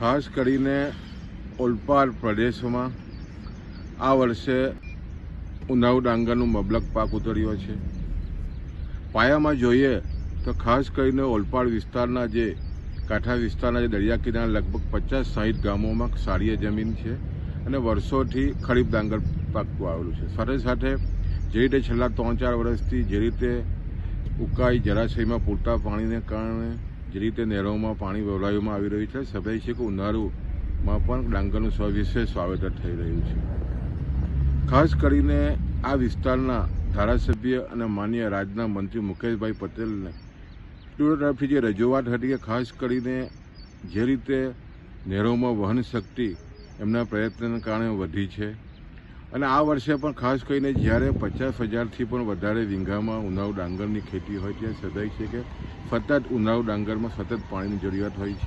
ખાસ કરીને ઓલપાડ પ્રદેશમાં આ વર્ષે ઉનાળુ ડાંગરનું મબલક પાક ઉતર્યો છે. પાયામાં જોઈએ તો ખાસ કરીને ઓલપાડ વિસ્તારના જે કાંઠા વિસ્તારના જે દરિયા કિનારા લગભગ 50-60 ગામોમાં સારી જમીન છે અને વર્ષોથી ખરીફ ડાંગર પાકતું આવેલું છે. સાથે સાથે જે રીતે છેલ્લા 3-4 વર્ષથી જે રીતે ઉકાઈ જળાશયમાં પૂરતા પાણીને કારણે જે રીતે નહેરોમાં પાણી વવડાવવામાં આવી રહ્યું છે, સ્વાભાવિક છે કે ઉનાળુમાં પણ ડાંગરનું સવિશેષ વાવેતર થઈ રહ્યું છે. ખાસ કરીને આ વિસ્તારના ધારાસભ્ય અને માન્ય રાજ્યના મંત્રી મુકેશભાઈ પટેલને તરફથી જે રજૂઆત હતી કે ખાસ કરીને જે રીતે નહેરોમાં વહન શક્તિ એમના પ્રયત્નને કારણે વધી છે અને આ વર્ષે પણ ખાસ કરીને જ્યારે 50,000થી પણ વધારે વીંઘામાં ઉનાળુ ડાંગરની ખેતી હોય ત્યારે સ્વાભાવિક છે કે સતત ઉનાળુ ડાંગરમાં સતત પાણીની જરૂરિયાત હોય છે.